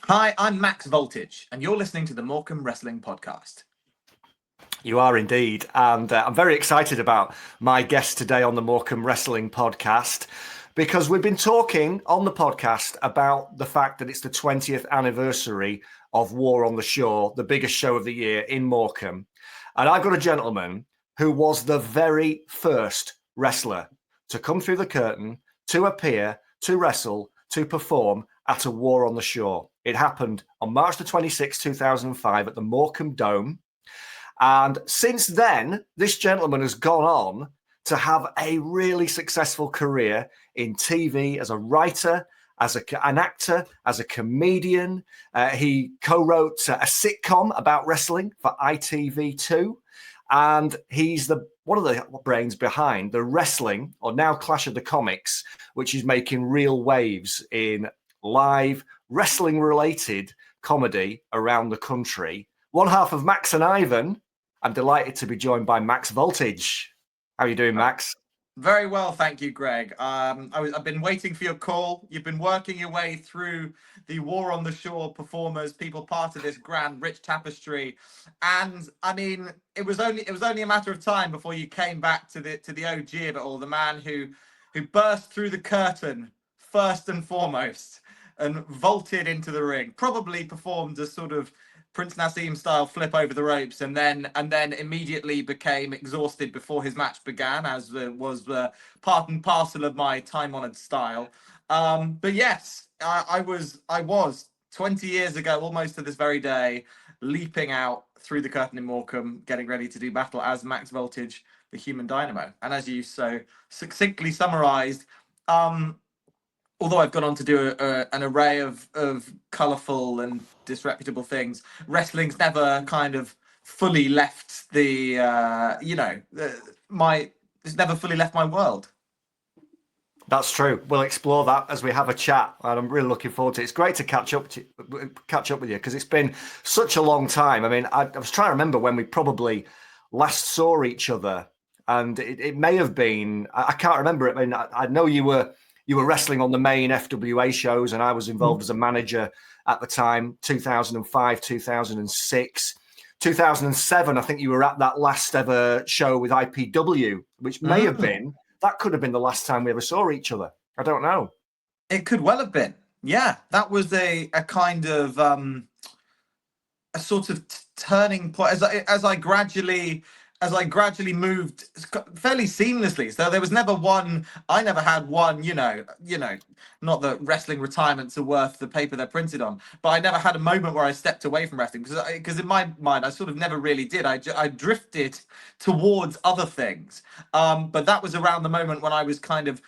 Hi, I'm Max Voltage, and you're listening to the Morecambe Wrestling Podcast. You are indeed, and I'm very excited about my guest today on the Morecambe Wrestling Podcast because we've been talking on the podcast about the fact that it's the 20th anniversary of War on the Shore, the biggest show of the year in Morecambe. And I've got a gentleman who was the very first wrestler to come through the curtain, to appear, to wrestle, to perform at a War on the Shore. It happened on March the 26th, 2005 at the Morecambe Dome. And since then, this gentleman has gone on to have a really successful career in TV as a writer, as an actor, as a comedian. He co-wrote a sitcom about wrestling for ITV2. And he's one of the brains behind the wrestling, or now Clash of the Comics, which is making real waves in live wrestling-related comedy around the country. One half of Max and Ivan. I'm delighted to be joined by Max Voltage. How are you doing, Max? Very well, thank you, Greg. I've been waiting for your call. You've been working your way through the War on the Shore performers, people part of this grand, rich tapestry, and I mean, it was only a matter of time before you came back to the OG of it all, the man who burst through the curtain first and foremost and vaulted into the ring. Probably performed a sort of Prince Nassim style flip over the ropes, and then immediately became exhausted before his match began, as was part and parcel of my time-honored style. But yes, I was 20 years ago, almost to this very day, leaping out through the curtain in Morecambe, getting ready to do battle as Max Voltage, the Human Dynamo. And as you so succinctly summarised, although I've gone on to do an array of colourful and disreputable things, wrestling's never kind of fully left it's never fully left my world. That's true. We'll explore that as we have a chat, and I'm really looking forward to it. It's great to catch up with you because it's been such a long time. I mean, I was trying to remember when we probably last saw each other, and it may have been, I can't remember it. I mean, I know you were wrestling on the main FWA shows, and I was involved as a manager at the time, 2005, 2006. 2007, I think you were at that last ever show with IPW, which may have been, that could have been the last time we ever saw each other. I don't know. It could well have been. Yeah, that was a kind of a sort of turning point as I gradually moved fairly seamlessly. So there was never one, I never had one, not that wrestling retirements are worth the paper they're printed on, but I never had a moment where I stepped away from wrestling because in my mind, I sort of never really did. I drifted towards other things. But that was around the moment when I was kind of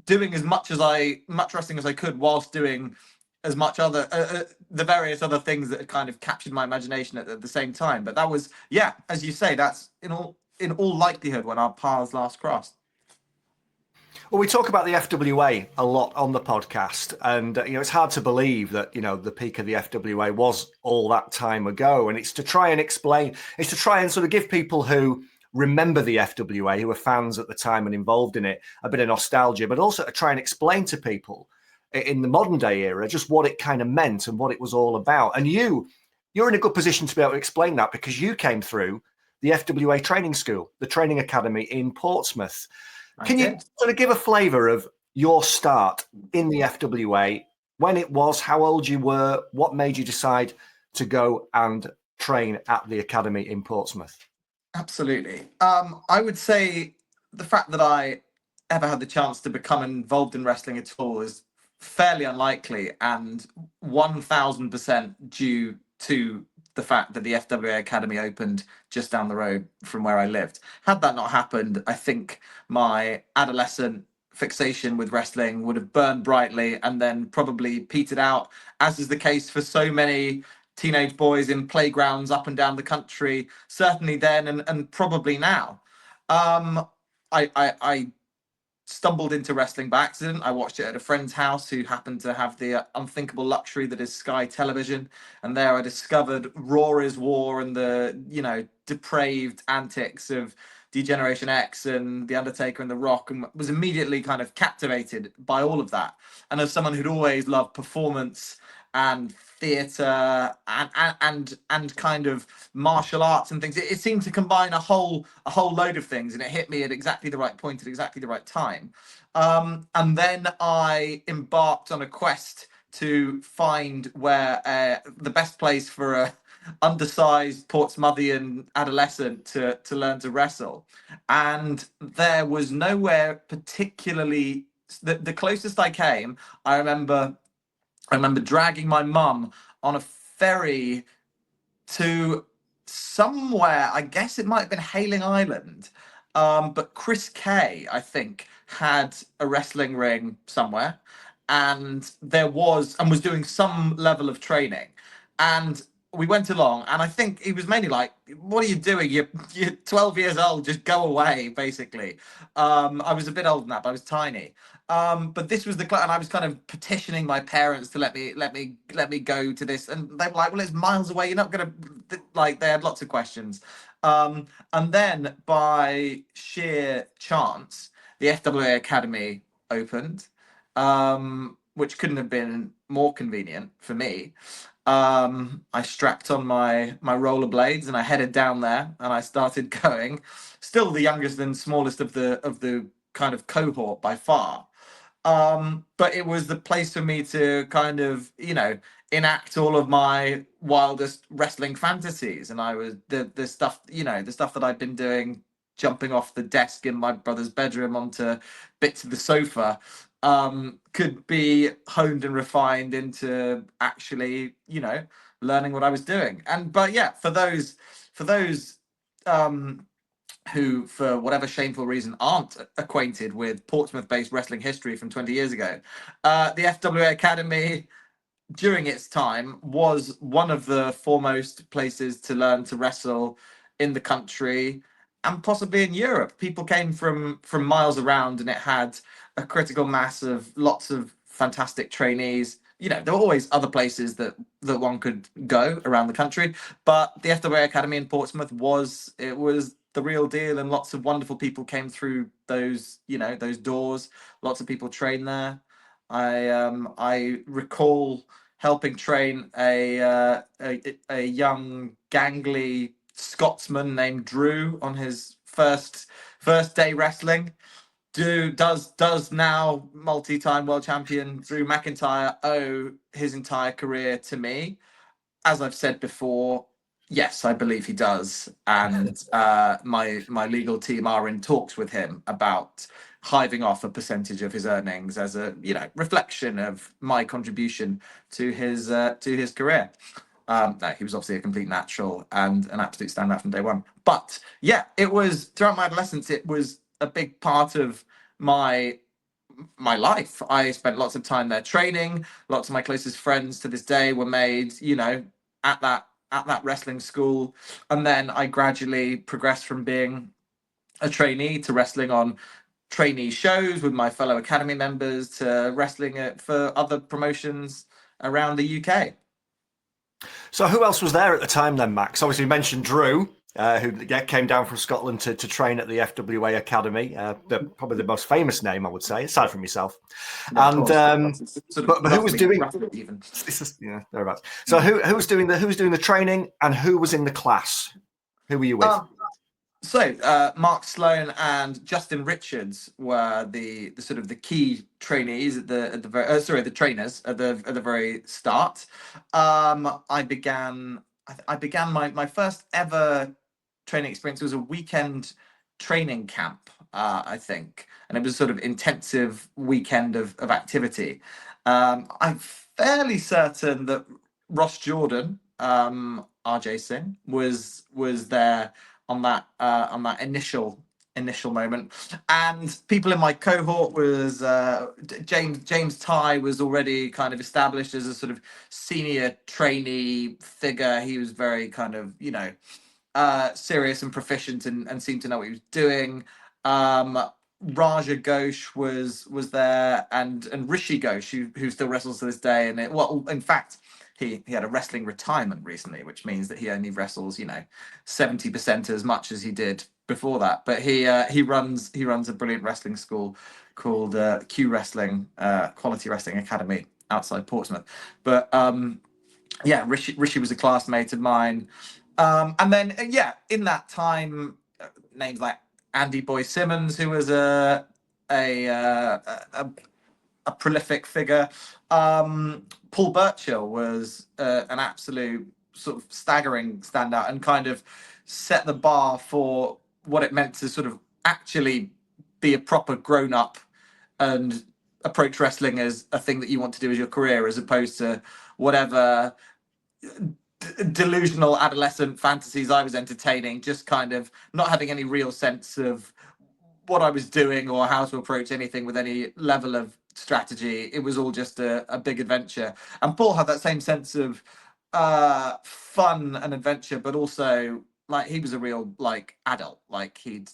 doing as much wrestling as I could whilst doing as much other the various other things that had kind of captured my imagination at the same time. But that was, yeah, as you say, that's in all likelihood when our paths last crossed. Well, we talk about the FWA a lot on the podcast, and it's hard to believe that the peak of the FWA was all that time ago. And it's to try and explain, it's to try and sort of give people who remember the FWA, who were fans at the time and involved in it, a bit of nostalgia, but also to try and explain to people in the modern day era just what it kind of meant and what it was all about. And you're in a good position to be able to explain that because you came through the FWA training school, the training academy in Portsmouth. Can you sort of give a flavour of your start in the FWA, when it was, how old you were, what made you decide to go and train at the academy in Portsmouth? Absolutely. I would say the fact that I ever had the chance to become involved in wrestling at all is fairly unlikely, and 1000% due to the fact that the FWA Academy opened just down the road from where I lived. Had that not happened, I think my adolescent fixation with wrestling would have burned brightly and then probably petered out, as is the case for so many teenage boys in playgrounds up and down the country, certainly then and probably now. I stumbled into wrestling by accident. I watched it at a friend's house who happened to have the unthinkable luxury that is Sky Television, and there I discovered Raw is War and the depraved antics of D-Generation X and The Undertaker and The Rock, and was immediately kind of captivated by all of that. And as someone who'd always loved performance and theatre and kind of martial arts and things. It seemed to combine a whole load of things, and it hit me at exactly the right point at exactly the right time. And then I embarked on a quest to find where the best place for a undersized Portsmouthian adolescent to learn to wrestle, and there was nowhere particularly. The closest I came, I remember dragging my mum on a ferry to somewhere. I guess it might have been Hailing Island, but Chris Kay, I think, had a wrestling ring somewhere, and was doing some level of training, and we went along, and I think he was mainly like, "What are you doing? You're 12 years old. Just go away." Basically, I was a bit older than that, but I was tiny. But this was and I was kind of petitioning my parents to let me go to this, and they were like, "Well, it's miles away. You're not gonna," like, they had lots of questions. And then by sheer chance, the FWA Academy opened, which couldn't have been more convenient for me. I strapped on my rollerblades and I headed down there, and I started going. Still the youngest and smallest of the kind of cohort by far. But it was the place for me to kind of, enact all of my wildest wrestling fantasies. And I was the stuff, the stuff that I'd been doing, jumping off the desk in my brother's bedroom onto bits of the sofa, could be honed and refined into actually, learning what I was doing. But yeah, for those who, for whatever shameful reason, aren't acquainted with Portsmouth-based wrestling history from 20 years ago, the FWA Academy, during its time, was one of the foremost places to learn to wrestle in the country and possibly in Europe. People came from miles around, and it had a critical mass of lots of fantastic trainees. There were always other places that one could go around the country, but the FWA Academy in Portsmouth was the real deal, and lots of wonderful people came through those doors. Lots of people trained there. I recall helping train a young gangly Scotsman named Drew on his first day wrestling. Does now multi-time world champion Drew McIntyre owe his entire career to me? As I've said before, yes, I believe he does, and my legal team are in talks with him about hiving off a percentage of his earnings as a reflection of my contribution to his career. No, he was obviously a complete natural and an absolute standout from day one. But yeah, it was, throughout my adolescence, it was a big part of my life. I spent lots of time there training. Lots of my closest friends to this day were made, at that wrestling school. And then I gradually progressed from being a trainee to wrestling on trainee shows with my fellow Academy members to wrestling for other promotions around the UK. So who else was there at the time then, Max? Obviously you mentioned Drew, who came down from Scotland to train at the FWA Academy. Probably the most famous name, I would say, aside from yourself. And but who was doing even? Yeah, thereabouts. So who was doing the training, and who was in the class? Who were you with? So Mark Sloan and Justin Richards were the sort of the key trainees at the trainers at the very start. I began my first ever training experience. It was a weekend training camp, I think, and it was a sort of intensive weekend of activity. I'm fairly certain that Ross Jordan, RJ Singh, was there on that initial moment, and people in my cohort was James Ty was already kind of established as a sort of senior trainee figure. He was very kind of serious and proficient and seemed to know what he was doing. Raja Ghosh was there, and Rishi Ghosh, who still wrestles to this day. And in fact, he had a wrestling retirement recently, which means that he only wrestles 70% as much as he did before that. But he runs a brilliant wrestling school called Q Wrestling, Quality Wrestling Academy, outside Portsmouth. But yeah, Rishi was a classmate of mine. And then in that time, names like Andy Boy Simmons, who was a, a a prolific figure. Paul Burchill was an absolute sort of staggering standout and kind of set the bar for what it meant to sort of actually be a proper grown up and approach wrestling as a thing that you want to do as your career, as opposed to whatever delusional adolescent fantasies I was entertaining, just kind of not having any real sense of what I was doing or how to approach anything with any level of strategy. It was all just a big adventure. And Paul had that same sense of fun and adventure, but also like he was a real like adult. Like he'd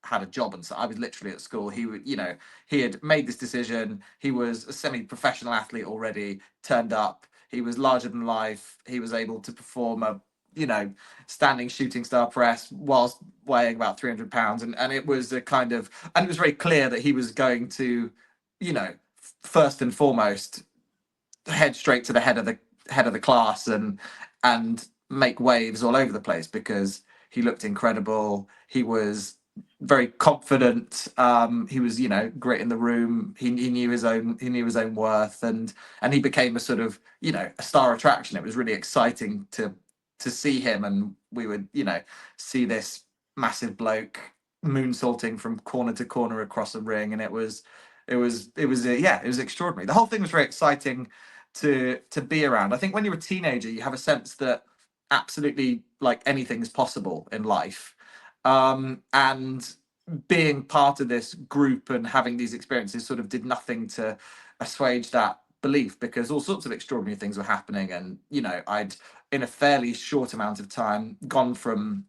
had a job, and so I was literally at school. He would he had made this decision. He was a semi-professional athlete already. Turned up. He was larger than life. He was able to perform a standing shooting star press whilst weighing about 300 pounds. And it was a kind of, and it was very clear that he was going to, first and foremost, head straight to the head of the class and make waves all over the place, because he looked incredible. He was very confident. He was, great in the room. He knew his own worth, and he became a sort of, a star attraction. It was really exciting to see him, and we would, see this massive bloke moonsaulting from corner to corner across the ring, and it was extraordinary. The whole thing was very exciting to be around. I think when you're a teenager, you have a sense that absolutely like anything is possible in life, and being part of this group and having these experiences sort of did nothing to assuage that belief, because all sorts of extraordinary things were happening. And I'd, in a fairly short amount of time, gone from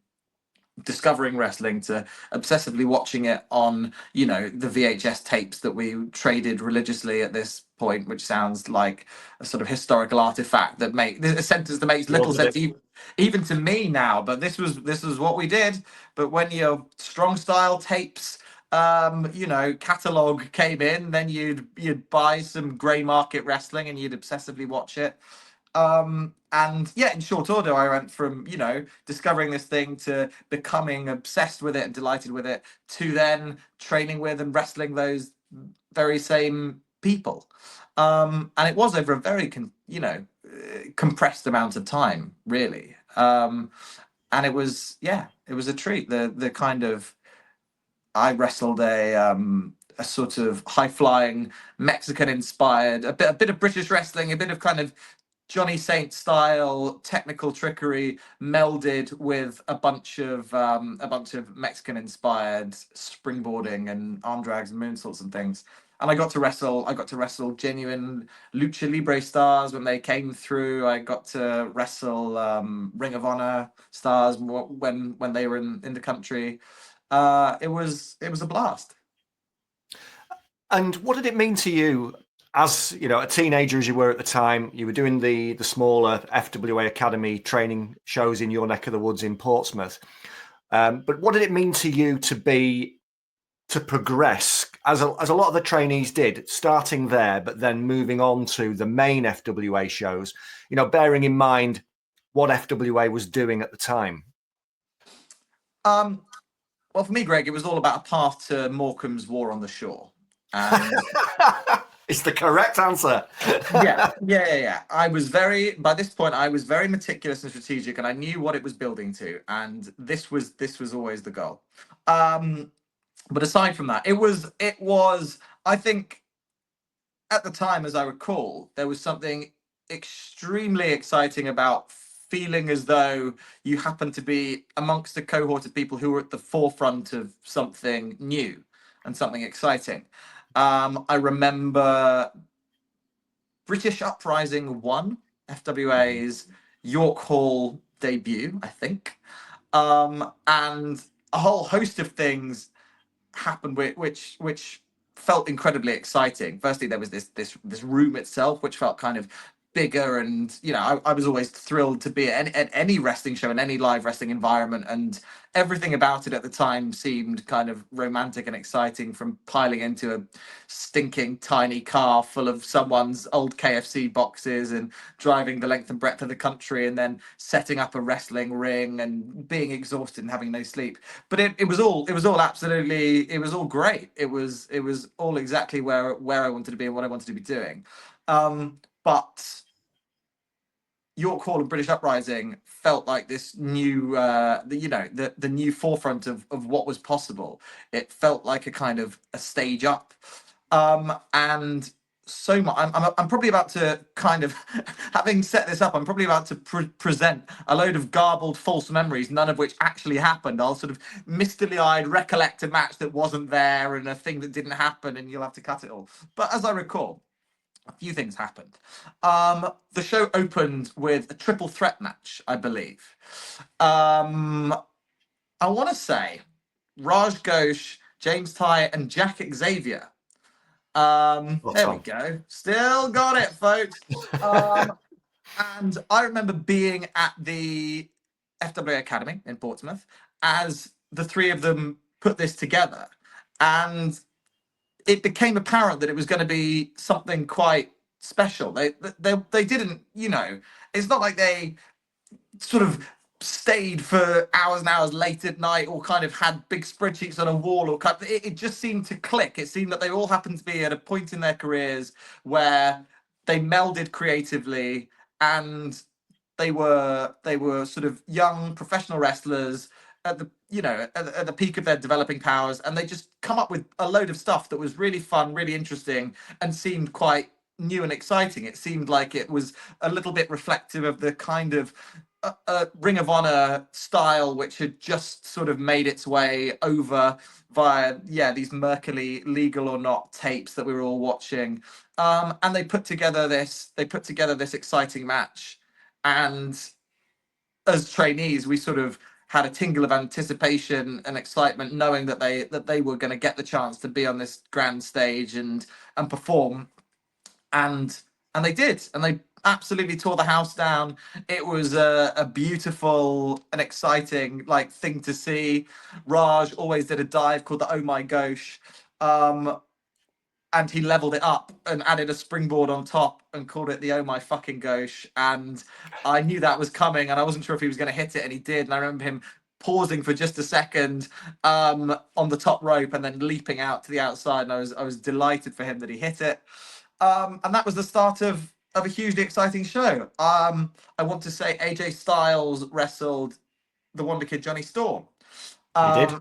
discovering wrestling to obsessively watching it on the VHS tapes that we traded religiously at this point, which sounds like a sort of historical artifact that a sentence that makes little sense even to me now, but this was what we did. But when your strong style tapes catalog came in, then you'd buy some grey market wrestling and you'd obsessively watch it. And in short order, I went from discovering this thing to becoming obsessed with it and delighted with it, to then training with and wrestling those very same people. And it was over a very compressed amount of time, really. And it was a treat. The kind of, I wrestled a sort of high flying Mexican inspired, a bit of British wrestling, a bit of kind of Johnny Saint style technical trickery melded with a bunch of Mexican inspired springboarding and arm drags and moonsaults and things. And I got to wrestle genuine lucha libre stars when they came through. I got to wrestle Ring of Honor stars when they were in the country. It was a blast. And what did it mean to you as a teenager, as you were at the time? You were doing the smaller FWA Academy training shows in your neck of the woods in Portsmouth. But what did it mean to you to progress, as a lot of the trainees did, starting there, but then moving on to the main FWA shows, bearing in mind what FWA was doing at the time? Well, for me, Greg, it was all about a path to Morecambe's War on the Shore. And it's the correct answer. Yeah. By this point, I was very meticulous and strategic, and I knew what it was building to. And this was always the goal. But aside from that, it was, I think at the time, as I recall, there was something extremely exciting about feeling as though you happen to be amongst a cohort of people who were at the forefront of something new and something exciting. I remember British Uprising 1, FWA's York Hall debut, I think. And a whole host of things happened which felt incredibly exciting. Firstly, there was this room itself, which felt kind of bigger, and I was always thrilled to be at any wrestling show in any live wrestling environment, and everything about it at the time seemed kind of romantic and exciting, from piling into a stinking tiny car full of someone's old KFC boxes and driving the length and breadth of the country, and then setting up a wrestling ring and being exhausted and having no sleep. But it was all absolutely, it was all great. It was all exactly where I wanted to be and what I wanted to be doing. But York Hall and British Uprising felt like this new, the new forefront of what was possible. It felt like a kind of a stage up, and so much. I'm probably about to kind of, having set this up, I'm probably about to present a load of garbled false memories, none of which actually happened. I'll sort of mistily-eyed recollect a match that wasn't there and a thing that didn't happen, and you'll have to cut it all. But as I recall, a few things happened. The show opened with a triple threat match, I believe. I want to say Raj Ghosh, James Ty, and Jack Xavier. There we go. Still got it, folks. And I remember being at the FWA Academy in Portsmouth as the three of them put this together. And it became apparent that it was going to be something quite special. They didn't, it's not like they sort of stayed for hours and hours late at night, or kind of had big spreadsheets on a wall, or it just seemed to click. It seemed that they all happened to be at a point in their careers where they melded creatively, and they were sort of young professional wrestlers at the at the peak of their developing powers, and they just come up with a load of stuff that was really fun, really interesting, and seemed quite new and exciting. It seemed like it was a little bit reflective of the kind of Ring of Honor style, which had just sort of made its way over via these murkily Legal or Not tapes that we were all watching, and they put together this exciting match. And as trainees, we sort of had a tingle of anticipation and excitement, knowing that they were going to get the chance to be on this grand stage and perform, and they did, and they absolutely tore the house down. It was a beautiful and exciting thing to see. Raj always did a dive called the Oh My Gosh, and he leveled it up and added a springboard on top and called it the Oh My Fucking Gosh. And I knew that was coming, and I wasn't sure if he was going to hit it, and he did. And I remember him pausing for just a second on the top rope and then leaping out to the outside. And I was delighted for him that he hit it. And that was the start of a hugely exciting show. I want to say AJ Styles wrestled the Wonder Kid Johnny Storm. He did.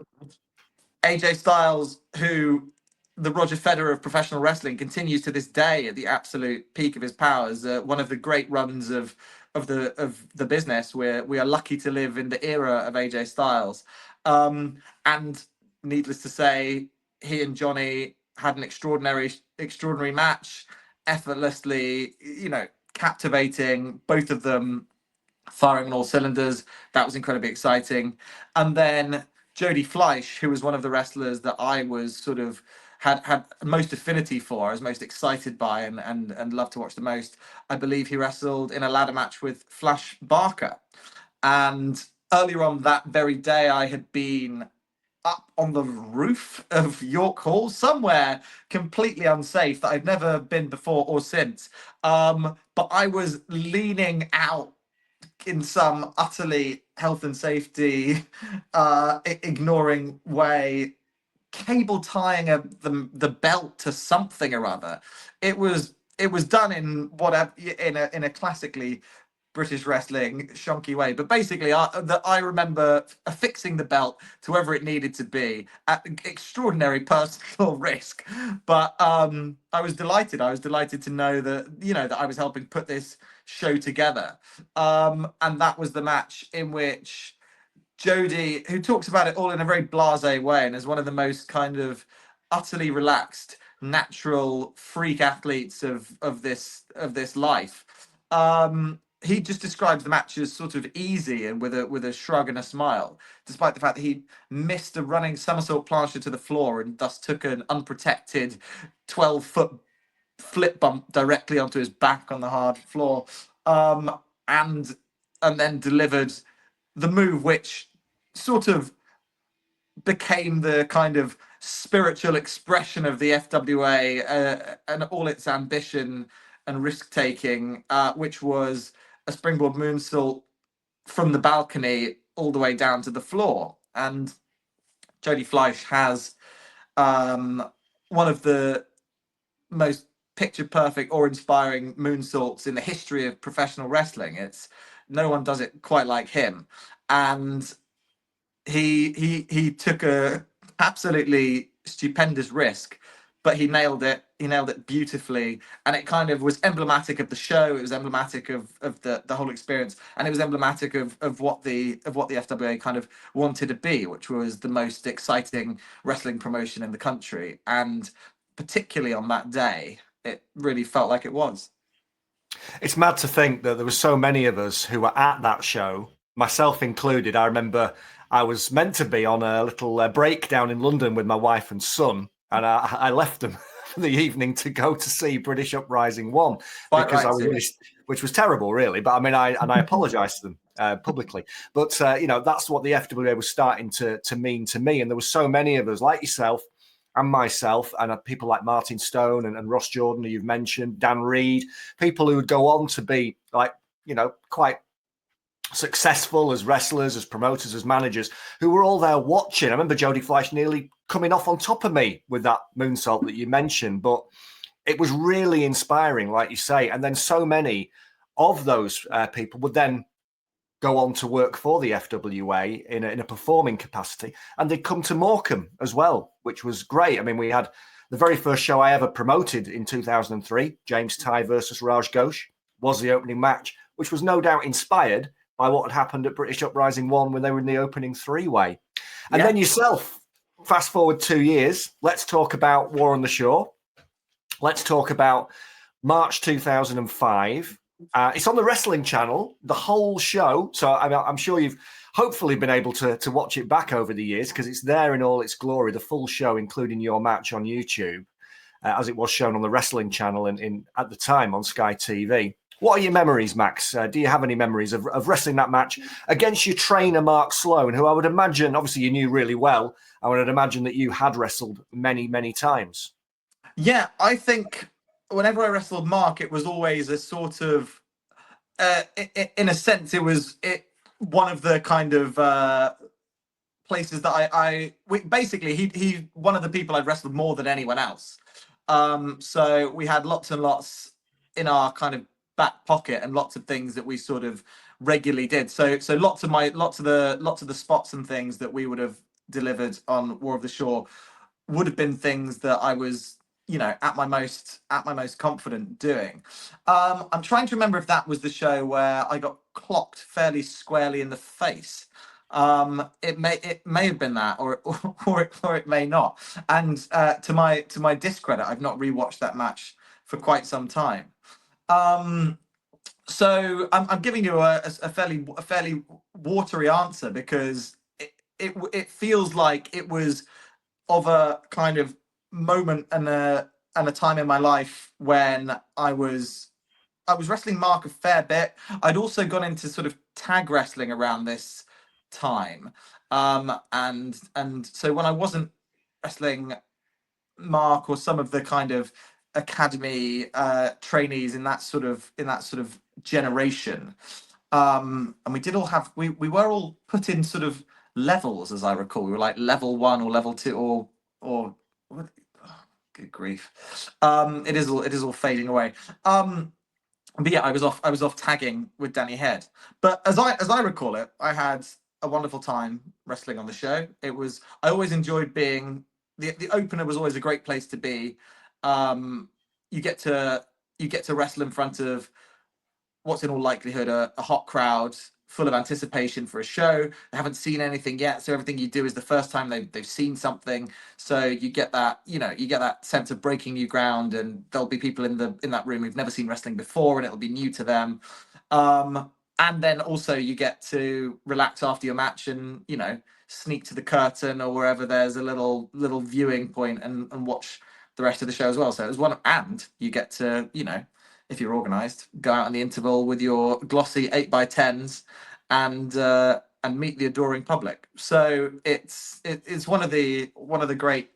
AJ Styles, who the Roger Federer of professional wrestling, continues to this day at the absolute peak of his powers. One of the great runs of the business. We are lucky to live in the era of AJ Styles. And needless to say, he and Johnny had an extraordinary match, effortlessly, captivating, both of them firing on all cylinders. That was incredibly exciting. And then Jody Fleisch, who was one of the wrestlers that I was sort of had most affinity for, I was most excited by, and loved to watch the most. I believe he wrestled in a ladder match with Flash Barker. And earlier on that very day, I had been up on the roof of York Hall, somewhere completely unsafe that I've never been before or since. But I was leaning out in some utterly health and safety ignoring way, cable tying the belt to something or other. It was done in whatever, in a classically British wrestling shonky way, but basically I remember affixing the belt to wherever it needed to be at extraordinary personal risk. But I was delighted to know that that I was helping put this show together, and that was the match in which Jody, who talks about it all in a very blasé way and is one of the most kind of utterly relaxed, natural freak athletes of this life, he just describes the match as sort of easy and with a shrug and a smile, despite the fact that he missed a running somersault plancher to the floor and thus took an unprotected 12-foot flip bump directly onto his back on the hard floor, and then delivered the move, which sort of became the kind of spiritual expression of the FWA and all its ambition and risk taking, which was a springboard moonsault from the balcony all the way down to the floor. And Jodie Fleisch has one of the most picture perfect or inspiring moonsaults in the history of professional wrestling. It's no one does it quite like him. And he took a absolutely stupendous risk, but he nailed it. He nailed it beautifully, and it kind of was emblematic of the show. It was emblematic of the whole experience, and it was emblematic of what the FWA kind of wanted to be, which was the most exciting wrestling promotion in the country. And particularly on that day, it really felt like it was. It's mad to think that there were so many of us who were at that show, myself included. I remember I was meant to be on a little break down in London with my wife and son, and I left them for the evening to go to see British Uprising 1 because I was really, which was terrible, really. But I mean, I apologised to them publicly. But you know, that's what the FWA was starting to mean to me. And there were so many of us, like yourself and myself, and people like Martin Stone and Ross Jordan, who you've mentioned, Dan Reed, people who would go on to be like, you know, quite successful as wrestlers, as promoters, as managers, who were all there watching. I remember Jodie Fleisch nearly coming off on top of me with that moonsault that you mentioned, but it was really inspiring, like you say. And then so many of those people would then go on to work for the FWA in a performing capacity, and they'd come to Morecambe as well, which was great. I mean, we had the very first show I ever promoted in 2003, James Ty versus Raj Ghosh, was the opening match, which was no doubt inspired by what had happened at British Uprising 1 when they were in the opening three-way. And then yourself, fast forward 2 years, let's talk about War on the Shore. Let's talk about March 2005. It's on the Wrestling Channel, the whole show. So I'm sure you've hopefully been able to watch it back over the years, because it's there in all its glory, the full show, including your match on YouTube, as it was shown on the Wrestling Channel in at the time on Sky TV. What are your memories, Max? Do you have any memories of wrestling that match against your trainer, Mark Sloan, who I would imagine, obviously you knew really well, I would imagine that you had wrestled many, many times? Yeah, I think whenever I wrestled Mark, it was always a sort of, in a sense, it was one of the kind of places that basically he one of the people I'd wrestled more than anyone else. So we had lots and lots in our kind of back pocket, and lots of things that we sort of regularly did. So lots of the spots and things that we would have delivered on War of the Shore would have been things that I was, you know, at my most confident doing. I'm trying to remember if that was the show where I got clocked fairly squarely in the face. It may have been that, or it may not. And to my discredit, I've not rewatched that match for quite some time. So I'm giving you a fairly watery answer, because it feels like it was of a kind of moment and a time in my life when I was wrestling Mark a fair bit. I'd also gone into sort of tag wrestling around this time, and so when I wasn't wrestling Mark or some of the kind of academy trainees in that sort of generation, and we were all put in sort of levels, as I recall. We were like level 1 or level 2 or what, oh, good grief. It is all fading away. But yeah, I was off tagging with Danny Head. But as I recall it, I had a wonderful time wrestling on the show. I always enjoyed being the opener. Was always a great place to be. You get to wrestle in front of what's in all likelihood a hot crowd full of anticipation for a show. They haven't seen anything yet, so everything you do is the first time they've seen something. So you get that sense of breaking new ground, and there'll be people in that room who've never seen wrestling before, and it'll be new to them. And then also you get to relax after your match and, you know, sneak to the curtain or wherever there's a little viewing point and watch the rest of the show as well. So it was one, and you get to, if you're organised, go out in the interval with your glossy 8x10s and meet the adoring public. So it's one of the great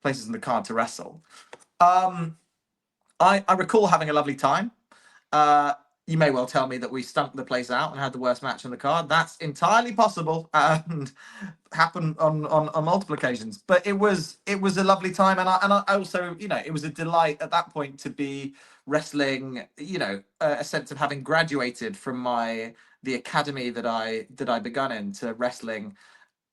places in the card to wrestle. I recall having a lovely time. You may well tell me that we stunk the place out and had the worst match on the card. That's entirely possible and happened on multiple occasions. But it was a lovely time, and I also, it was a delight at that point to be wrestling. A sense of having graduated from the academy that I begun in, to wrestling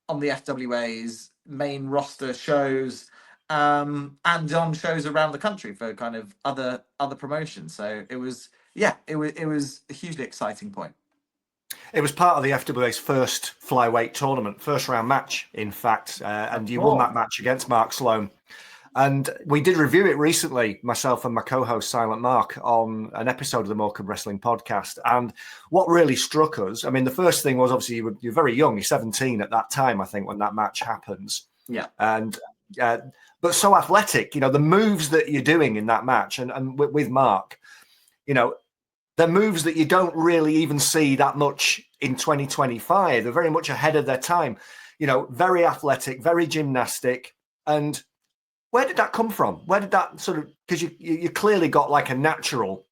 on the FWA's main roster shows, and on shows around the country for kind of other promotions. So it was a hugely exciting point. It was part of the FWA's first flyweight tournament, first round match, in fact, and you won that match against Mark Sloan. And we did review it recently, myself and my co-host Silent Mark, on an episode of the Morecambe Wrestling Podcast. And what really struck us, I mean, the first thing was, obviously you're very young, you're 17 at that time, I think, when that match happens. Yeah. And but so athletic, the moves that you're doing in that match, and with Mark, they're moves that you don't really even see that much in 2025. They're very much ahead of their time, very athletic, very gymnastic. And where did that come from? Where did that sort of, because you clearly got like a natural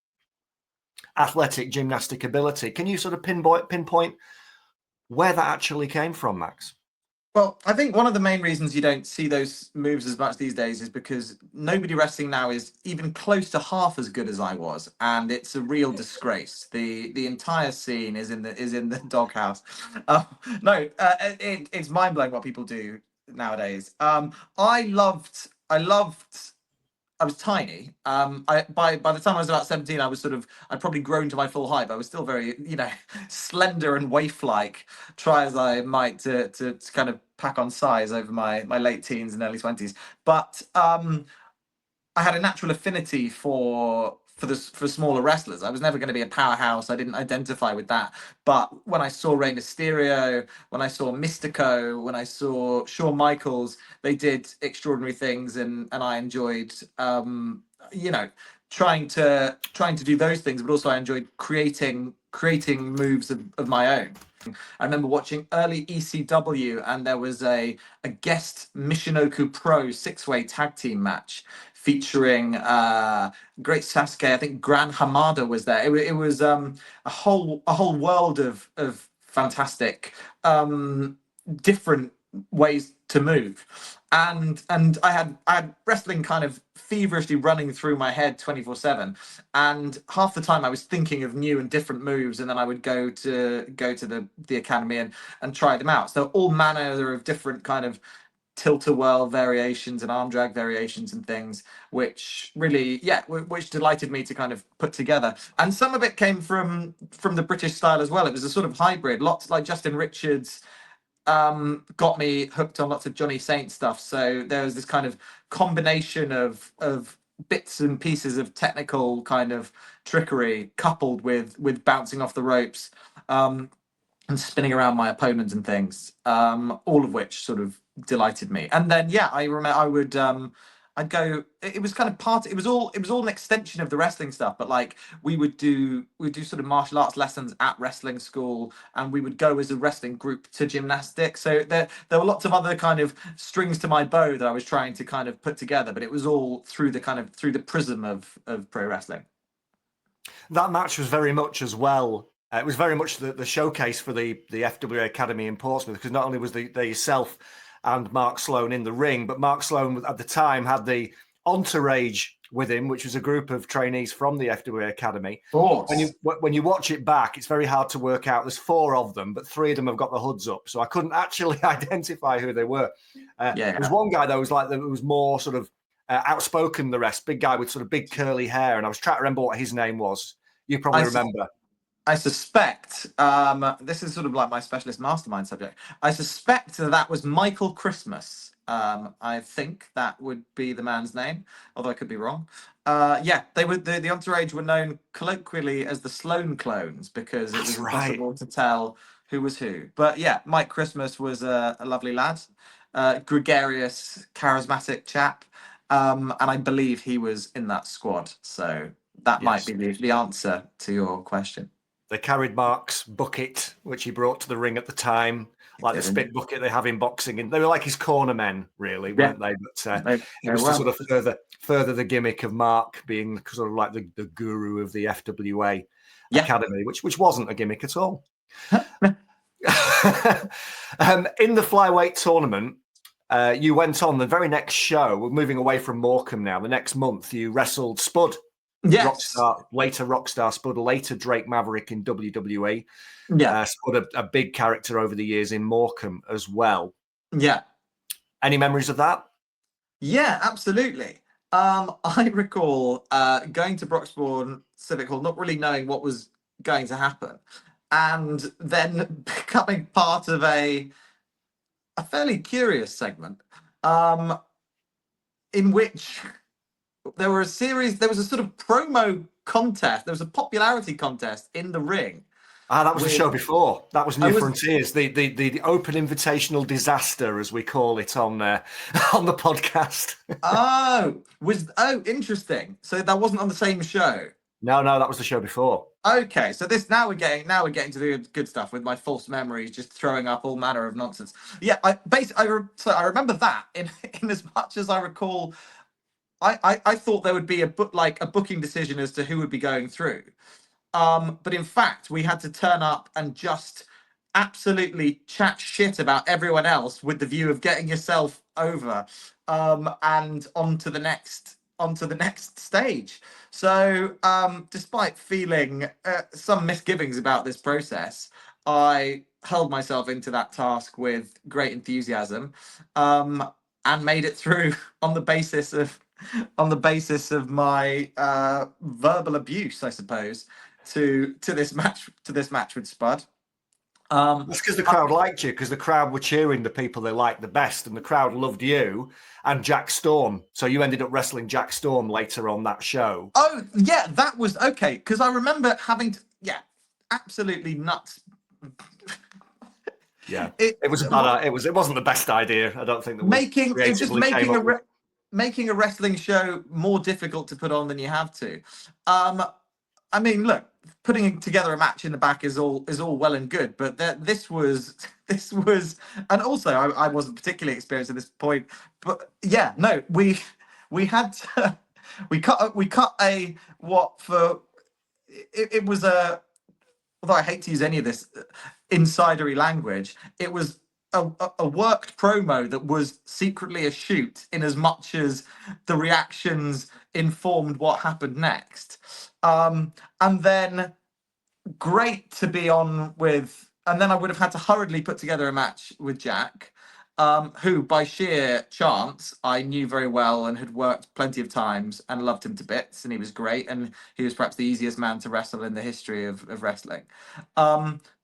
athletic gymnastic ability. Can you sort of pinpoint where that actually came from, Max? Well, I think one of the main reasons you don't see those moves as much these days is because nobody wrestling now is even close to half as good as I was, and it's a real disgrace. The entire scene is in the doghouse. It's mind blowing what people do nowadays. I was tiny. By the time I was about 17, I'd probably grown to my full height, but I was still very, slender and waif-like. Try as I might to kind of pack on size over my late teens and early 20s. But I had a natural affinity for smaller wrestlers. I was never going to be a powerhouse. I didn't identify with that. But when I saw Rey Mysterio, when I saw Mystico, when I saw Shawn Michaels, they did extraordinary things, and I enjoyed, trying to do those things. But also I enjoyed creating moves of my own. I remember watching early ECW, and there was a guest Michinoku Pro 6-way tag team match featuring Great Sasuke. I think Gran Hamada was there. It was a whole world of fantastic different ways to move, and I had wrestling kind of feverishly running through my head 24/7, and half the time I was thinking of new and different moves, and then I would go to the academy and try them out. So all manner of different kind of tilt-a-whirl variations and arm drag variations and things, which really, which delighted me to kind of put together. And some of it came from the British style as well. It was a sort of hybrid. Lots like Justin Richards got me hooked on lots of Johnny Saint stuff. So there was this kind of combination of bits and pieces of technical kind of trickery coupled with bouncing off the ropes and spinning around my opponents and things, all of which sort of delighted me. And then I remember I'd go, it was kind of it was all an extension of the wrestling stuff, but like we'd do sort of martial arts lessons at wrestling school, and we would go as a wrestling group to gymnastics. So there were lots of other kind of strings to my bow that I was trying to kind of put together, but it was all through the prism of pro wrestling. That match was very much as well. It was very much the showcase for the FWA Academy in Portsmouth, because not only was there yourself and Mark Sloan in the ring, but Mark Sloan at the time had the entourage with him, which was a group of trainees from the FWA Academy. When you watch it back, it's very hard to work out. There's 4 of them, but 3 of them have got the hoods up, so I couldn't actually identify who they were. There was one guy that was more sort of outspoken than the rest, big guy with sort of big curly hair, and I was trying to remember what his name was. You probably remember. I suspect, this is sort of like my specialist mastermind subject, I suspect that was Michael Christmas. I think that would be the man's name, although I could be wrong. They were the entourage were known colloquially as the Sloan clones, because it was impossible to tell who was who. But Mike Christmas was a lovely lad, gregarious, charismatic chap. And I believe he was in that squad. So that might Yes. be the answer to your question. They carried Mark's bucket, which he brought to the ring at the time, like the spit bucket they have in boxing. And they were like his corner men, really, weren't they? But it was to sort of further the gimmick of Mark being sort of like the guru of the FWA Academy, which wasn't a gimmick at all. In the flyweight tournament, you went on the very next show. We're moving away from Morecambe now. The next month, you wrestled Spud. Yes. Rockstar Spud, later Drake Maverick in WWE. Yeah. Spud, a big character over the years in Morecambe as well. Yeah. Any memories of that? Yeah, absolutely. I recall going to Broxbourne Civic Hall, not really knowing what was going to happen, and then becoming part of a fairly curious segment in which there was a sort of promo contest. There was a popularity contest in the ring. That was the show before. That was New Frontiers, the open invitational disaster, as we call it on the podcast. Interesting. So that wasn't on the same show. No, that was the show before. Okay, so now we're getting to the good stuff with my false memories, just throwing up all manner of nonsense. Yeah, I remember that in as much as I recall. I thought there would be a booking decision as to who would be going through. But in fact, we had to turn up and just absolutely chat shit about everyone else with the view of getting yourself over and onto the next stage. So despite feeling some misgivings about this process, I hurled myself into that task with great enthusiasm and made it through on the basis of my verbal abuse, I suppose, to this match with Spud. That's because the crowd liked you, because the crowd were cheering the people they liked the best, and the crowd loved you and Jack Storm. So you ended up wrestling Jack Storm later on that show. Oh yeah, that was okay, because I remember having to, absolutely nuts. Yeah, it was bad. It wasn't the best idea. I don't think that making a wrestling show more difficult to put on than you have to. I mean, look, putting together a match in the back is all well and good, but this was, and also I wasn't particularly experienced at this point. But yeah, no, we had to, we cut a what for it was a. Although I hate to use any of this insidery language, it was a worked promo that was secretly a shoot, in as much as the reactions informed what happened next. And then great to be on with, and then I would have had to hurriedly put together a match with Jack, who by sheer chance I knew very well and had worked plenty of times and loved him to bits, and he was great, and he was perhaps the easiest man to wrestle in the history of wrestling.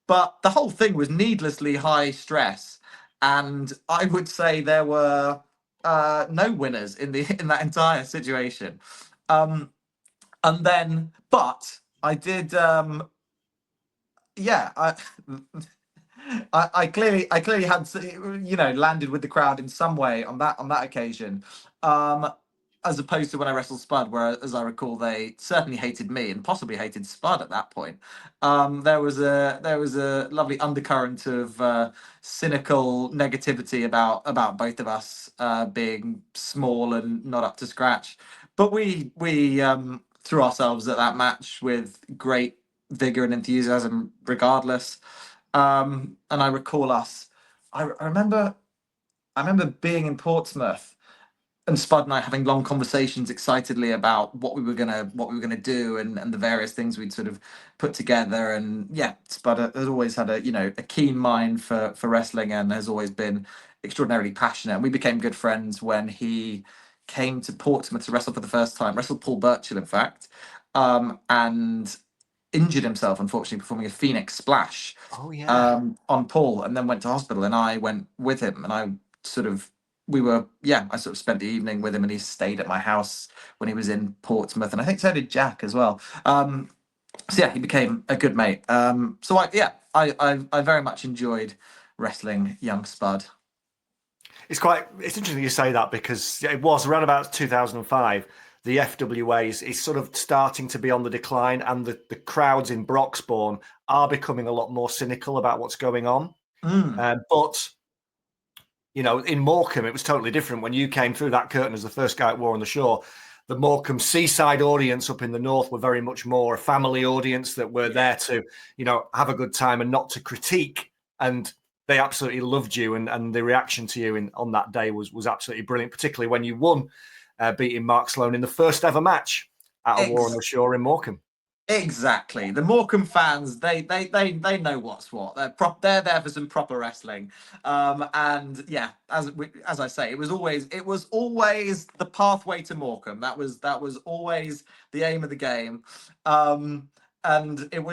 But the whole thing was needlessly high stress, and I would say there were no winners in that entire situation. And then, but I did, I clearly had, landed with the crowd in some way on that occasion, as opposed to when I wrestled Spud, where, as I recall, they certainly hated me and possibly hated Spud at that point. There was a lovely undercurrent of cynical negativity about both of us being small and not up to scratch. But we threw ourselves at that match with great vigor and enthusiasm, regardless. And I recall I remember being in Portsmouth and Spud and I having long conversations excitedly about what we were gonna do and the various things we'd sort of put together. And yeah, Spud has always had a keen mind for wrestling and has always been extraordinarily passionate. And we became good friends when he came to Portsmouth to wrestle for the first time, wrestled Paul Burchill, in fact, and injured himself, unfortunately, performing a Phoenix Splash on Paul, and then went to hospital, and I went with him, and I sort of spent the evening with him, and he stayed at my house when he was in Portsmouth, and I think so did Jack as well. So yeah, he became a good mate. So I very much enjoyed wrestling young Spud. It's interesting you say that, because it was around about 2005. The FWA is sort of starting to be on the decline, and the crowds in Broxbourne are becoming a lot more cynical about what's going on. But in Morecambe, it was totally different. When you came through that curtain as the first guy at War on the Shore, the Morecambe seaside audience up in the north were very much more a family audience that were there to, have a good time and not to critique. And they absolutely loved you, and the reaction to you on that day was absolutely brilliant, particularly when you won, beating Mark Sloan in the first ever match at a War on the Shore in Morecambe. Exactly. The Morecambe fans, they know what's what. They're there for some proper wrestling. And yeah, as I say, it was always the pathway to Morecambe. That was always the aim of the game. And it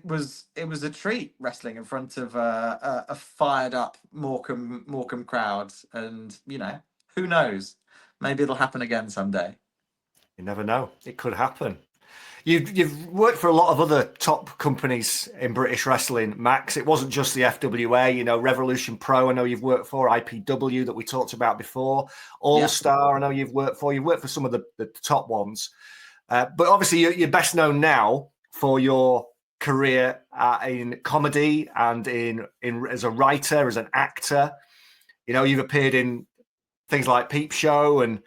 was a treat wrestling in front of a fired up Morecambe crowd. And who knows? Maybe it'll happen again someday. You never know. It could happen. You've worked for a lot of other top companies in British wrestling, Max. It wasn't just the FWA, Revolution Pro, I know you've worked for, IPW that we talked about before, All Star, I know you've worked for. You've worked for some of the top ones. But obviously you're best known now for your career in comedy and in as a writer, as an actor. You've appeared in things like Peep Show and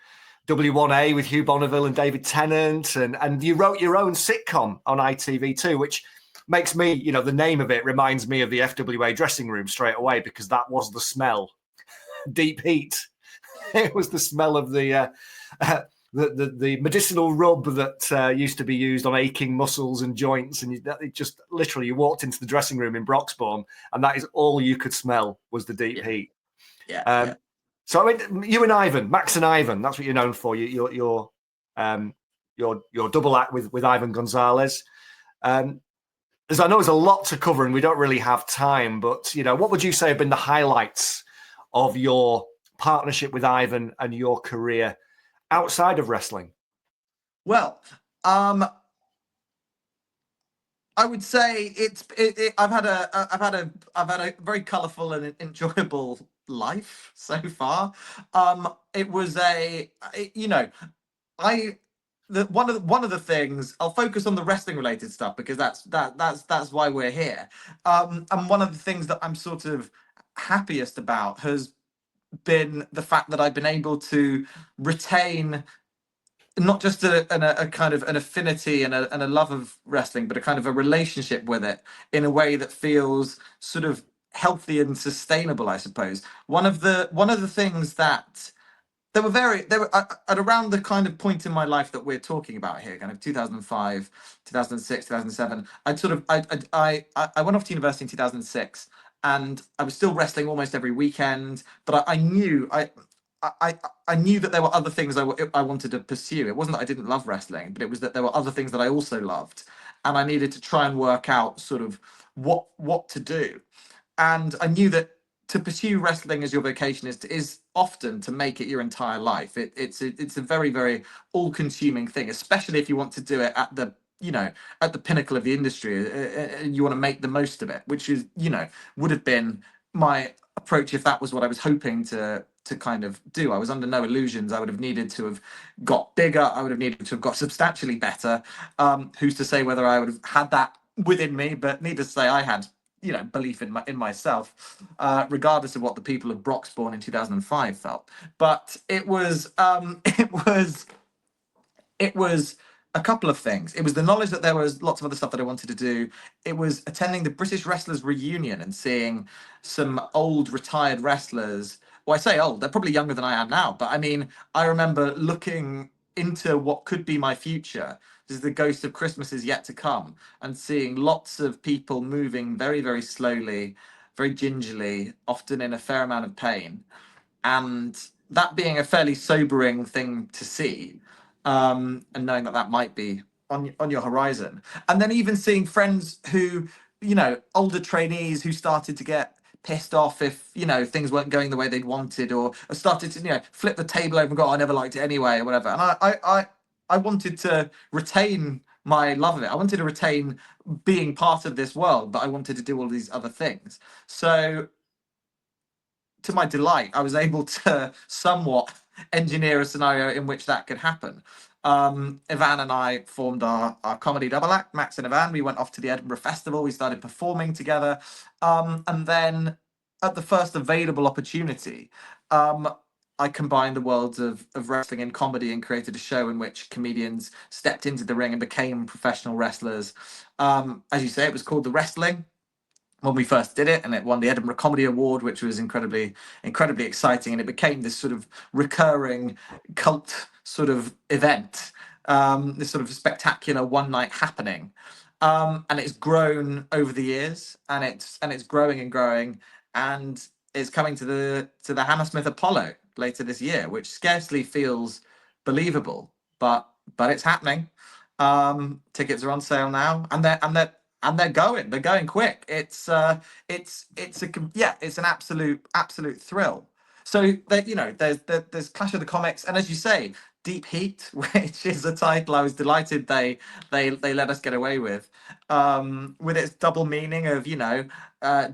W1A with Hugh Bonneville and David Tennant, and you wrote your own sitcom on ITV too, which makes me, the name of it reminds me of the FWA dressing room straight away, because that was the smell. Deep heat. It was the smell of the medicinal rub that used to be used on aching muscles and joints, and it just literally, you walked into the dressing room in Broxbourne, and that is all you could smell was the deep heat. Yeah. So you and Ivan, Max and Ivan, that's what you're known for. Your double act with Ivan Gonzalez. As I know, there's a lot to cover, and we don't really have time. But what would you say have been the highlights of your partnership with Ivan and your career outside of wrestling? Well, I would say I've had a very colourful and enjoyable life so far. It was one of the things, I'll focus on the wrestling related stuff because that's why we're here. And one of the things that I'm sort of happiest about has been the fact that I've been able to retain not just a kind of an affinity and a love of wrestling, but a kind of a relationship with it in a way that feels sort of healthy and sustainable, I suppose. One of the things that they were at around the kind of point in my life that we're talking about here, kind of 2005, 2006, 2007. I went off to university in 2006, and I was still wrestling almost every weekend, but I knew that there were other things I wanted to pursue. It wasn't that I didn't love wrestling, but it was that there were other things that I also loved, and I needed to try and work out sort of what to do. And I knew that to pursue wrestling as your vocation is often to make it your entire life. It's a very, very all-consuming thing, especially if you want to do it at the pinnacle of the industry. You want to make the most of it, which is would have been my approach if that was what I was hoping to kind of do. I was under no illusions. I would have needed to have got bigger. I would have needed to have got substantially better. Who's to say whether I would have had that within me? But needless to say, I had belief in myself, regardless of what the people of Broxbourne in 2005 felt. But it was a couple of things. It was the knowledge that there was lots of other stuff that I wanted to do. It was attending the British Wrestlers Reunion and seeing some old retired wrestlers. Well, I say old, they're probably younger than I am now, but I mean, I remember looking into what could be my future. This is the ghost of Christmas is yet to come, and seeing lots of people moving very, very slowly, very gingerly, often in a fair amount of pain. And that being a fairly sobering thing to see, and knowing that might be on your horizon. And then even seeing friends who, older trainees who started to get pissed off if things weren't going the way they'd wanted, or started to flip the table over and go, oh, I never liked it anyway, or whatever. And I wanted to retain my love of it. I wanted to retain being part of this world, but I wanted to do all these other things. So to my delight, I was able to somewhat engineer a scenario in which that could happen. Ivan and I formed our comedy double act, Max and Ivan. We went off to the Edinburgh Festival. We started performing together. And then at the first available opportunity, I combined the worlds of wrestling and comedy and created a show in which comedians stepped into the ring and became professional wrestlers. As you say, it was called The Wrestling when we first did it, and it won the Edinburgh Comedy Award, which was incredibly exciting, and it became this sort of recurring cult sort of event, this sort of spectacular one night happening, and it's grown over the years, and it's growing and growing, and it's coming to the Hammersmith Apollo later this year, which scarcely feels believable, but it's happening. Tickets are on sale now, and they're going quick. It's an absolute thrill. So there's Clash of the Comics, and as you say, Deep Heat, which is a title I was delighted they let us get away with its double meaning of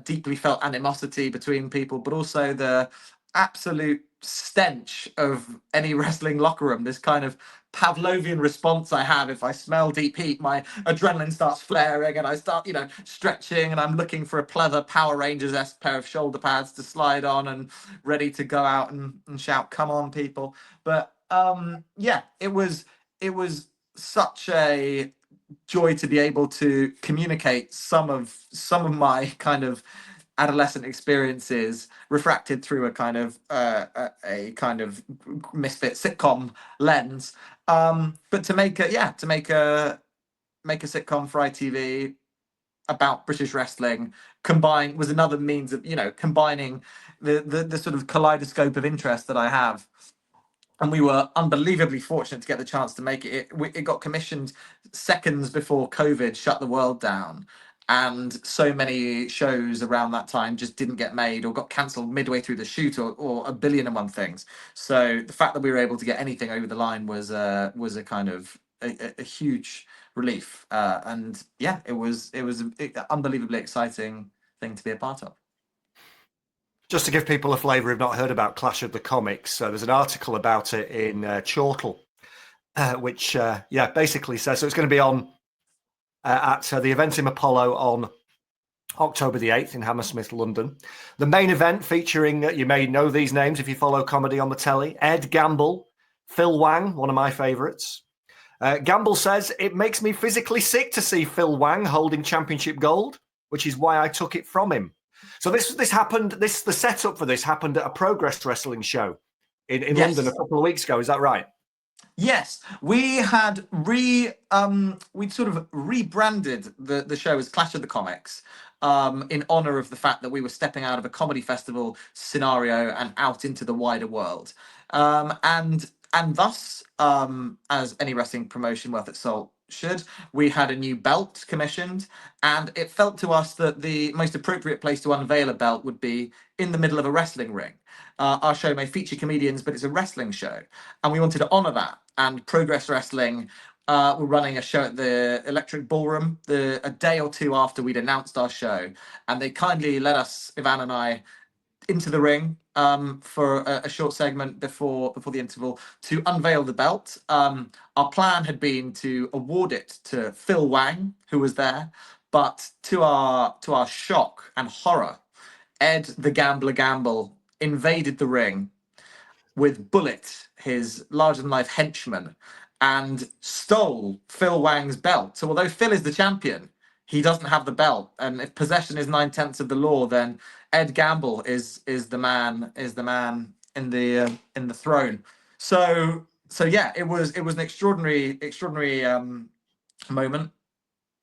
deeply felt animosity between people, but also the absolute stench of any wrestling locker room. This kind of Pavlovian response I have if I smell Deep Heat. My adrenaline starts flaring and I start, stretching, and I'm looking for a pleather Power Rangers-esque pair of shoulder pads to slide on and ready to go out and shout, "Come on, people!" But it was such a joy to be able to communicate some of my kind of adolescent experiences refracted through a kind of misfit sitcom lens, but to make a sitcom for ITV about British wrestling was another means of combining the sort of kaleidoscope of interest that I have. And we were unbelievably fortunate to get the chance to make it. It got commissioned seconds before COVID shut the world down. And so many shows around that time just didn't get made or got cancelled midway through the shoot, or a billion and one things. So the fact that we were able to get anything over the line was a kind of a huge relief. And yeah, it was an unbelievably exciting thing to be a part of. Just to give people a flavour who've not heard about Clash of the Comics, there's an article about it in Chortle, which basically says, so it's going to be on at the event in Apollo on October the 8th in Hammersmith, London. The main event featuring, you may know these names if you follow comedy on the telly, Ed Gamble, Phil Wang, one of my favourites. Gamble says, "It makes me physically sick to see Phil Wang holding championship gold, which is why I took it from him." So this happened, the setup for this happened at a Progress Wrestling show in yes. London a couple of weeks ago. Is that right? Yes, we had we'd sort of rebranded the show as Clash of the Comics in honor of the fact that we were stepping out of a comedy festival scenario and out into the wider world. And thus, as any wrestling promotion worth its salt should, we had a new belt commissioned, and it felt to us that the most appropriate place to unveil a belt would be in the middle of a wrestling ring. Our show may feature comedians, but it's a wrestling show, and we wanted to honor that. And Progress Wrestling were running a show at the Electric Ballroom a day or two after we'd announced our show, and they kindly let us, Ivan and I, into the ring for a short segment before the interval to unveil the belt. Our plan had been to award it to Phil Wang, who was there, but to our shock and horror, Ed the Gambler Gamble invaded the ring with Bullet, his larger-than-life henchman, and stole Phil Wang's belt. So although Phil is the champion, he doesn't have the belt, and if possession is 9/10 of the law, then Ed Gamble is the man in the throne. So yeah, it was an extraordinary moment.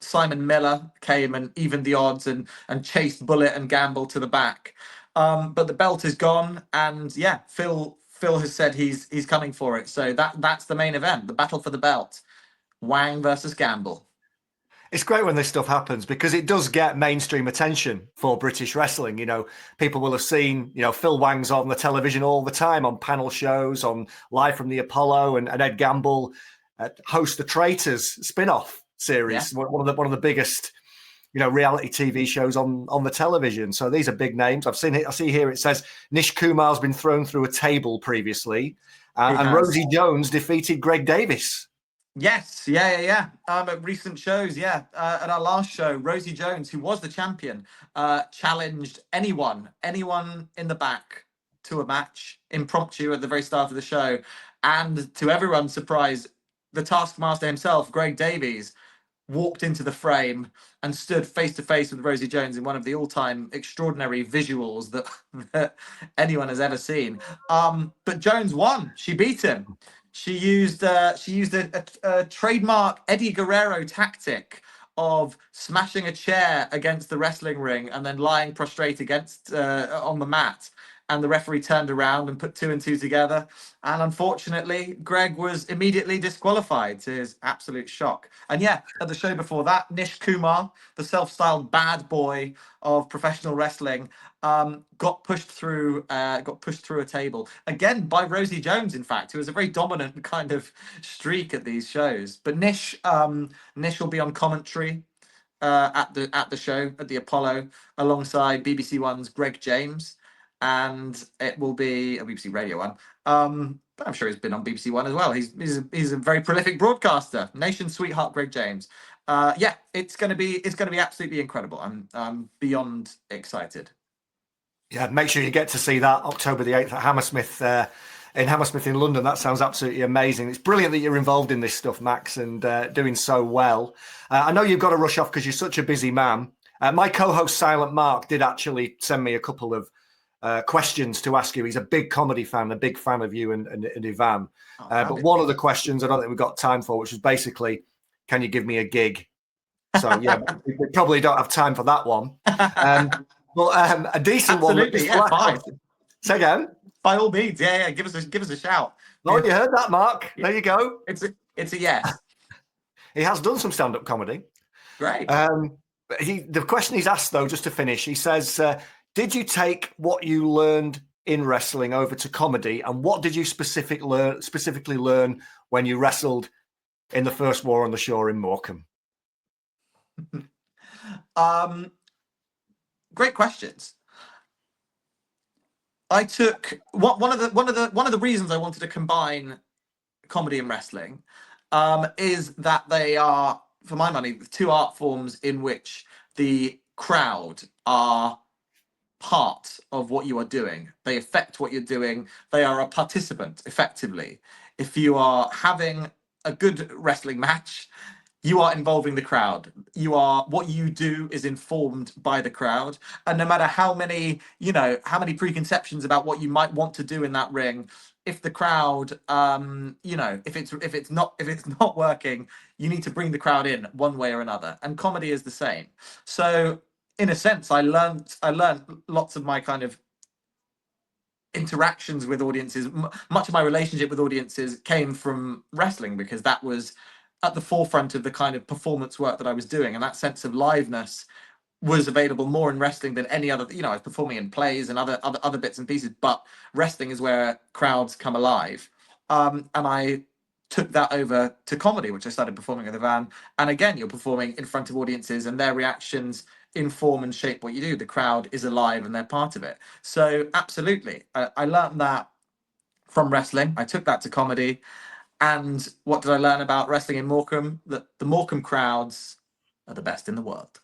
Simon Miller came and evened the odds and chased Bullet and Gamble to the back. But the belt is gone, and yeah, Phil has said he's coming for it. So that's the main event, the battle for the belt, Wang versus Gamble. It's great when this stuff happens because it does get mainstream attention for British wrestling. People will have seen, Phil Wang's on the television all the time on panel shows, on Live from the Apollo, and Ed Gamble hosts the Traitors spin-off series, one of the biggest reality TV shows on the television. So these are big names. I've seen it. I see here it says Nish Kumar's been thrown through a table previously, and Rosie Jones defeated Greg Davis. Yes, yeah. At recent shows, yeah. At our last show, Rosie Jones, who was the champion, challenged anyone in the back to a match, impromptu at the very start of the show. And to everyone's surprise, the Taskmaster himself, Greg Davies, walked into the frame and stood face to face with Rosie Jones in one of the all-time extraordinary visuals that anyone has ever seen. But Jones won. She beat him. She used a trademark Eddie Guerrero tactic of smashing a chair against the wrestling ring and then lying prostrate against on the mat. And the referee turned around and put 2 and 2 together. And unfortunately, Greg was immediately disqualified, to his absolute shock. And yeah, at the show before that, Nish Kumar, the self-styled bad boy of professional wrestling, got pushed through a table again by Rosie Jones. In fact, who was a very dominant kind of streak at these shows. But Nish will be on commentary at the show at the Apollo alongside BBC One's Greg James. And it will be a BBC Radio One. But I'm sure he's been on BBC One as well. He's a very prolific broadcaster. Nation sweetheart, Greg James. Yeah, it's going to be absolutely incredible. I'm beyond excited. Yeah, make sure you get to see that October the 8th at Hammersmith in Hammersmith in London. That sounds absolutely amazing. It's brilliant that you're involved in this stuff, Max, and doing so well. I know you've got to rush off because you're such a busy man. My co-host Silent Mark did actually send me a couple of questions to ask you. He's a big comedy fan, a big fan of you and Ivan. But one of the questions I don't think we've got time for, which was basically, can you give me a gig? So yeah, we probably don't have time for that one. But a decent Absolutely, one. Yeah, fine. Say again. By all means, yeah. Give us a shout. Oh, you heard that, Mark? There you go. It's a yes. He has done some stand-up comedy. Great. The question he's asked, though, just to finish, he says, did you take what you learned in wrestling over to comedy, and what did you specifically learn when you wrestled in the first War on the Shore in Morecambe? Great questions. I took one of the reasons I wanted to combine comedy and wrestling is that they are, for my money, the two art forms in which the crowd are part of what you are doing. They affect what you're doing. They are a participant, effectively. If you are having a good wrestling match, you are involving the crowd. What you do is informed by the crowd. And no matter how many preconceptions about what you might want to do in that ring, if the crowd, if it's not working, you need to bring the crowd in one way or another. And comedy is the same. So in a sense, I learned lots of my kind of interactions with audiences. Much of my relationship with audiences came from wrestling, because that was at the forefront of the kind of performance work that I was doing, and that sense of liveness was available more in wrestling than any other. I was performing in plays and other bits and pieces, but wrestling is where crowds come alive. And I took that over to comedy, which I started performing with Ivan. And again, you're performing in front of audiences, and their reactions inform and shape what you do. The crowd is alive and they're part of it. So absolutely, I learned that from wrestling. I took that to comedy. And what did I learn about wrestling in Morecambe? That the Morecambe crowds are the best in the world.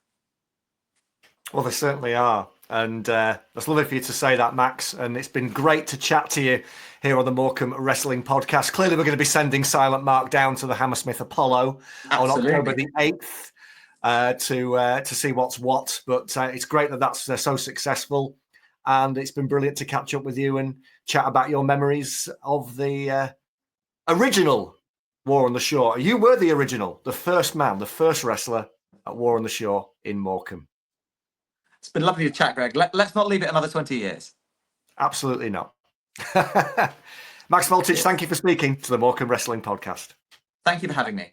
Well, they certainly are. And that's lovely for you to say that, Max. And it's been great to chat to you here on the Morecambe Wrestling Podcast. Clearly, we're going to be sending Silent Mark down to the Hammersmith Apollo on October the 8th to see what's what. But it's great that that's so successful. And it's been brilliant to catch up with you and chat about your memories of the original War on the Shore. You were the original, the first man, the first wrestler at War on the Shore in Morecambe. It's been lovely to chat, Greg. Let's not leave it another 20 years. Absolutely not. Max Voltage, thank you for speaking to the Morecambe Wrestling Podcast. Thank you for having me.